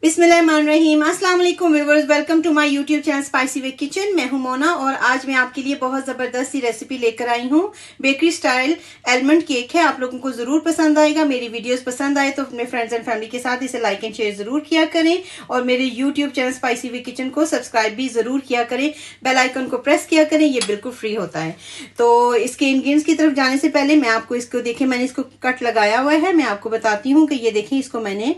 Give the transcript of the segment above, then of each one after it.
बिस्मिल्लाहिर्रहमानिर्रहीम। अस्सलाम वालेकुम viewers, welcome to my YouTube channel spicy way kitchen. मैं हूं मोना और आज मैं आपके लिए बहुत ज़बरदस्त सी रेसिपी लेकर आई हूं। बेकरी स्टाइल आलमंड केक है। आप लोगों को ज़रूर पसंद आएगा। मेरी वीडियोस पसंद आए तो अपने फ्रेंड्स एंड फैमिली के साथ इसे लाइक एंड शेयर ज़रूर किया करें और मेरे YouTube channel spicy way kitchen को सब्सक्राइब भी ज़रूर किया करें। बेल आइकन को प्रेस किया करें, ये बिल्कुल फ्री होता है। तो इसके इंग्रेडिएंट्स की तरफ जाने से पहले मैं आपको इसको देखिए, मैंने इसको कट लगाया हुआ है। मैं आपको बताती हूँ कि ये देखिए, इसको मैंने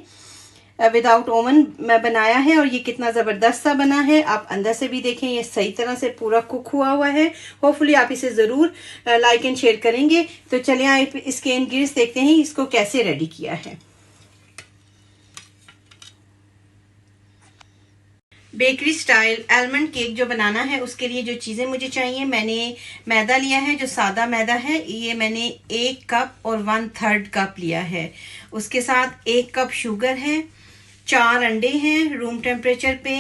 विदाउट ओवन में बनाया है और ये कितना ज़बरदस्त सा बना है। आप अंदर से भी देखें, ये सही तरह से पूरा कुक हुआ हुआ है। होपफुली आप इसे ज़रूर लाइक एंड शेयर करेंगे। तो चलिए आप इसके इंग्रेडिएंट्स देखते हैं, इसको कैसे रेडी किया है। बेकरी स्टाइल आलमंड केक जो बनाना है उसके लिए जो चीज़ें मुझे चाहिए, मैंने मैदा लिया है जो सादा मैदा है। ये मैंने 1 कप और 1/3 कप लिया है। उसके साथ 1 कप शुगर है, 4 अंडे हैं रूम टेम्परेचर पे।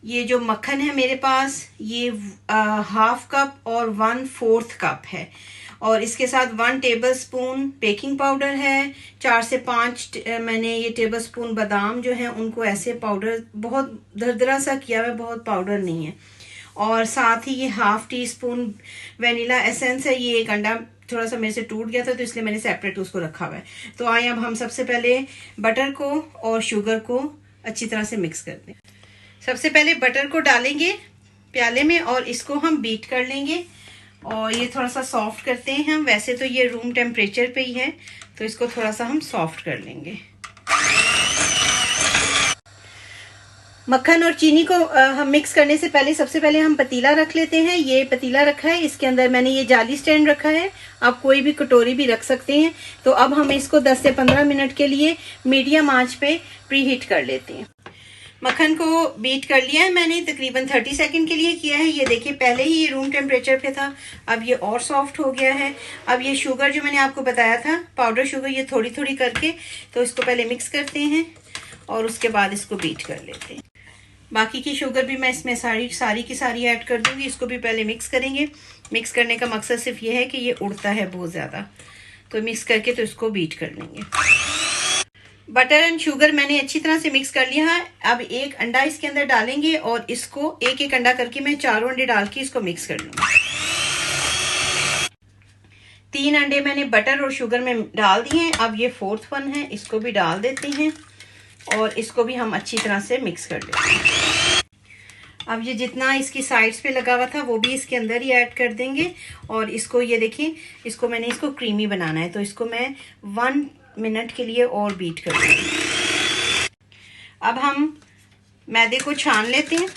ये जो मक्खन है मेरे पास, ये 1/2 कप और 1/4 कप है। और इसके साथ 1 टेबलस्पून बेकिंग पाउडर है। 4 से 5 मैंने ये टेबलस्पून बादाम जो है उनको ऐसे पाउडर, बहुत दरदरा सा किया हुआ, बहुत पाउडर नहीं है। और साथ ही ये 1/2 टीस्पून वेनिला एसेंस है। ये एक अंडा थोड़ा सा मेरे से टूट गया था तो इसलिए मैंने सेपरेट उसको रखा हुआ है। तो आइए अब हम सबसे पहले बटर को और शुगर को अच्छी तरह से मिक्स कर दें। सबसे पहले बटर को डालेंगे प्याले में और इसको हम बीट कर लेंगे और ये थोड़ा सा सॉफ्ट करते हैं हम। वैसे तो ये रूम टेम्परेचर पे ही है तो इसको थोड़ा सा हम सॉफ्ट कर लेंगे। मक्खन और चीनी को हम मिक्स करने से पहले सबसे पहले हम पतीला रख लेते हैं। ये पतीला रखा है, इसके अंदर मैंने ये जाली स्टैंड रखा है। आप कोई भी कटोरी भी रख सकते हैं। तो अब हम इसको 10 से 15 मिनट के लिए मीडियम आंच पे प्री हीट कर लेते हैं। मक्खन को बीट कर लिया है मैंने, तकरीबन 30 सेकंड के लिए किया है। ये देखिए, पहले ही ये रूम टेम्परेचर पे था, अब ये और सॉफ्ट हो गया है। अब ये शुगर जो मैंने आपको बताया था, पाउडर शुगर, ये थोड़ी थोड़ी करके तो इसको पहले मिक्स करते हैं और उसके बाद इसको बीट कर लेते हैं। बाकी की शुगर भी मैं इसमें सारी की सारी ऐड कर दूंगी। इसको भी पहले मिक्स करेंगे। मिक्स करने का मकसद सिर्फ ये है कि ये उड़ता है बहुत ज़्यादा, तो मिक्स करके तो इसको बीट कर लेंगे। बटर एंड शुगर मैंने अच्छी तरह से मिक्स कर लिया है। अब 1 अंडा इसके अंदर डालेंगे और इसको एक अंडा करके मैं 4 अंडे डाल के इसको मिक्स कर लूँगी। 3 अंडे मैंने बटर और शुगर में डाल दिए हैं। अब ये 4th वन है, इसको भी डाल देते हैं और इसको भी हम अच्छी तरह से मिक्स कर लेते हैं। अब ये जितना इसकी साइड्स पे लगा हुआ था वो भी इसके अंदर ही ऐड कर देंगे और इसको, ये देखिए, इसको मैंने इसको क्रीमी बनाना है तो इसको मैं 1 मिनट के लिए और बीट कर दूंगी। अब हम मैदे को छान लेते हैं।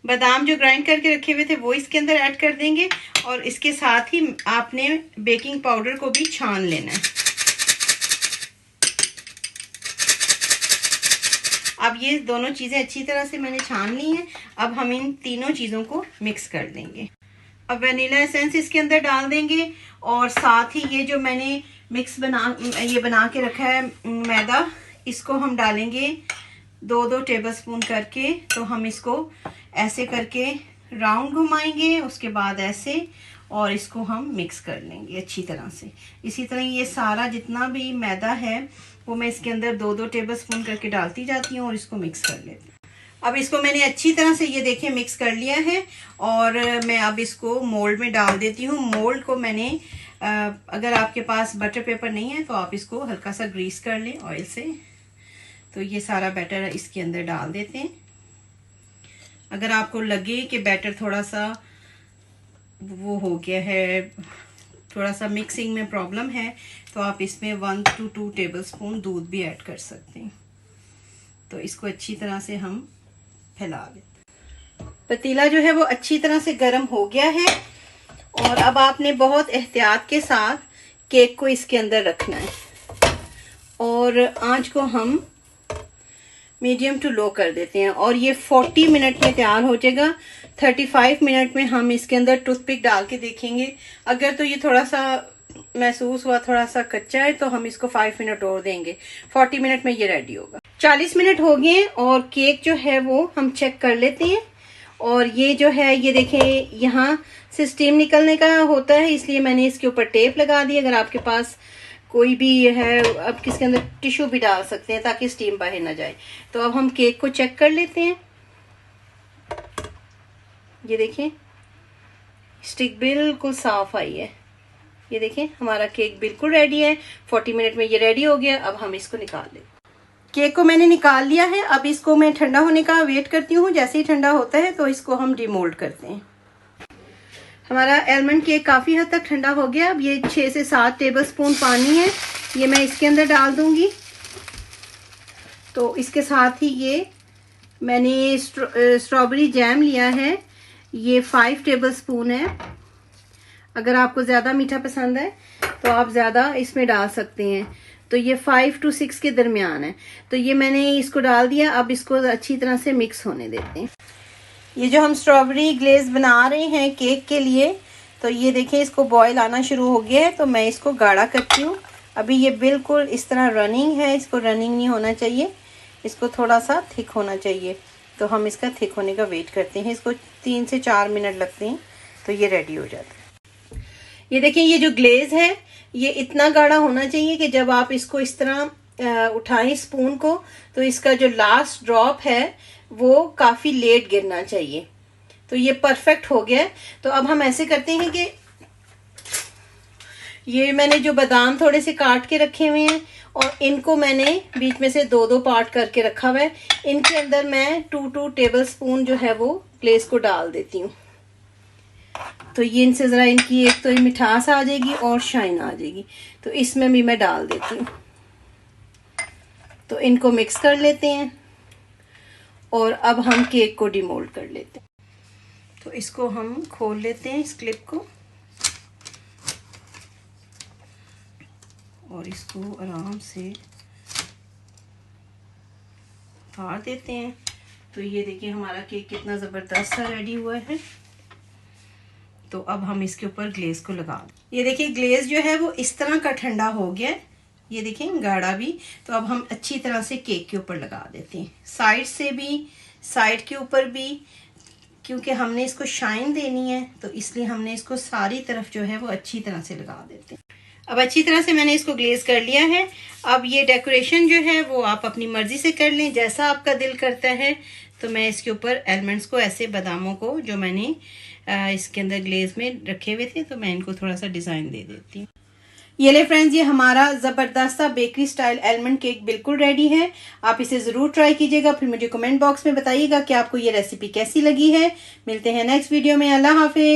बादाम जो ग्राइंड करके रखे हुए थे वो इसके अंदर ऐड कर देंगे और इसके साथ ही आपने बेकिंग पाउडर को भी छान लेना है। अब ये दोनों चीज़ें अच्छी तरह से मैंने छान ली हैं। अब हम इन तीनों चीज़ों को मिक्स कर देंगे। अब वेनिला एसेंस इसके अंदर डाल देंगे और साथ ही ये जो मैंने ये बना के रखा है मैदा, इसको हम डालेंगे 2-2 टेबलस्पून करके। तो हम इसको ऐसे करके राउंड घुमाएंगे, उसके बाद ऐसे, और इसको हम मिक्स कर लेंगे अच्छी तरह से। इसी तरह ये सारा जितना भी मैदा है वो मैं इसके अंदर 2-2 टेबलस्पून करके डालती जाती हूँ और इसको मिक्स कर लेती हूँ। अब इसको मैंने अच्छी तरह से, ये देखिए, मिक्स कर लिया है और मैं अब इसको मोल्ड में डाल देती हूँ। मोल्ड को मैंने अगर आपके पास बटर पेपर नहीं है तो आप इसको हल्का सा ग्रीस कर लें ऑयल से। तो ये सारा बैटर इसके अंदर डाल देते हैं। अगर आपको लगे कि बैटर थोड़ा सा वो हो गया है, थोड़ा सा मिक्सिंग में प्रॉब्लम है, तो आप इसमें 1 to 2 टेबलस्पून दूध भी ऐड कर सकते हैं। तो इसको अच्छी तरह से हम फैला लेते हैं। पतीला जो है वो अच्छी तरह से गर्म हो गया है और अब आपने बहुत एहतियात के साथ केक को इसके अंदर रखना है और आंच को हम मीडियम टू लो कर देते हैं और ये 40 मिनट में तैयार हो जाएगा। 35 मिनट में हम इसके अंदर टूथपिक डाल के देखेंगे। अगर तो ये थोड़ा सा महसूस हुआ थोड़ा सा कच्चा है तो हम इसको 5 मिनट और देंगे। 40 मिनट में ये रेडी होगा। 40 मिनट हो गए और केक जो है वो हम चेक कर लेते हैं और ये जो है, ये देखें, यहाँ से स्टीम निकलने का होता है, इसलिए मैंने इसके ऊपर टेप लगा दी। अगर आपके पास कोई भी है, अब किसके अंदर टिश्यू भी डाल सकते हैं ताकि स्टीम बाहर ना जाए। तो अब हम केक को चेक कर लेते हैं। ये देखें, स्टिक बिल्कुल साफ आई है। ये देखें, हमारा केक बिल्कुल रेडी है। 40 मिनट में ये रेडी हो गया। अब हम इसको निकाल लें। केक को मैंने निकाल लिया है। अब इसको मैं ठंडा होने का वेट करती हूँ। जैसे ही ठंडा होता है तो इसको हम डिमोल्ड करते हैं। हमारा आलमंड केक काफ़ी हद तक ठंडा हो गया। अब ये 6 से 7 टेबलस्पून पानी है, ये मैं इसके अंदर डाल दूंगी। तो इसके साथ ही ये मैंने स्ट्रॉबेरी जैम लिया है, ये 5 टेबलस्पून है। अगर आपको ज़्यादा मीठा पसंद है तो आप ज़्यादा इसमें डाल सकते हैं। तो ये 5 to 6 के दरमियान है। तो ये मैंने इसको डाल दिया। अब इसको अच्छी तरह से मिक्स होने देते हैं। ये जो हम स्ट्रॉबेरी ग्लेज बना रहे हैं केक के लिए, तो ये देखें, इसको बॉयल आना शुरू हो गया है। तो मैं इसको गाढ़ा करती हूँ। अभी ये बिल्कुल इस तरह रनिंग है, इसको रनिंग नहीं होना चाहिए, इसको थोड़ा सा थिक होना चाहिए। तो हम इसका थिक होने का वेट करते हैं। इसको 3 से 4 मिनट लगते हैं, तो ये रेडी हो जाता है। ये देखिए, ये जो ग्लेज है ये इतना गाढ़ा होना चाहिए कि जब आप इसको इस तरह उठाएं स्पून को, तो इसका जो लास्ट ड्रॉप है वो काफ़ी लेट गिरना चाहिए। तो ये परफेक्ट हो गया है। तो अब हम ऐसे करते हैं कि ये मैंने जो बादाम थोड़े से काट के रखे हुए हैं और इनको मैंने बीच में से 2-2 पार्ट करके रखा हुआ है। इनके अंदर मैं 2 टेबलस्पून जो है वो ग्लेज को डाल देती हूँ। तो ये इनसे ज़रा इनकी एक तो मिठास आ जाएगी और शाइन आ जाएगी। तो इसमें भी मैं डाल देती हूँ। तो इनको मिक्स कर लेते हैं और अब हम केक को डिमोल्ड कर लेते हैं। तो इसको हम खोल लेते हैं, इस क्लिप को, और इसको आराम से उतार देते हैं। तो ये देखिए, हमारा केक कितना ज़बरदस्त सा रेडी हुआ है। तो अब हम इसके ऊपर ग्लेज को लगा दें। ये देखिए, ग्लेज जो है वो इस तरह का ठंडा हो गया है। ये देखें, गाढ़ा भी। तो अब हम अच्छी तरह से केक के ऊपर लगा देते हैं, साइड से भी, साइड के ऊपर भी, क्योंकि हमने इसको शाइन देनी है। तो इसलिए हमने इसको सारी तरफ जो है वो अच्छी तरह से लगा देते हैं। अब अच्छी तरह से मैंने इसको ग्लेज कर लिया है। अब ये डेकोरेशन जो है वो आप अपनी मर्जी से कर लें, जैसा आपका दिल करता है। तो मैं इसके ऊपर एलमंड्स को, ऐसे बादामों को जो मैंने इसके अंदर ग्लेज में रखे हुए थे, तो मैं इनको थोड़ा सा डिज़ाइन दे देती हूँ। ये ले फ्रेंड्स, ये हमारा ज़बरदस्त सा बेकरी स्टाइल आलमंड केक बिल्कुल रेडी है। आप इसे ज़रूर ट्राई कीजिएगा, फिर मुझे कमेंट बॉक्स में बताइएगा कि आपको ये रेसिपी कैसी लगी है। मिलते हैं नेक्स्ट वीडियो में। अल्लाह हाफिज़।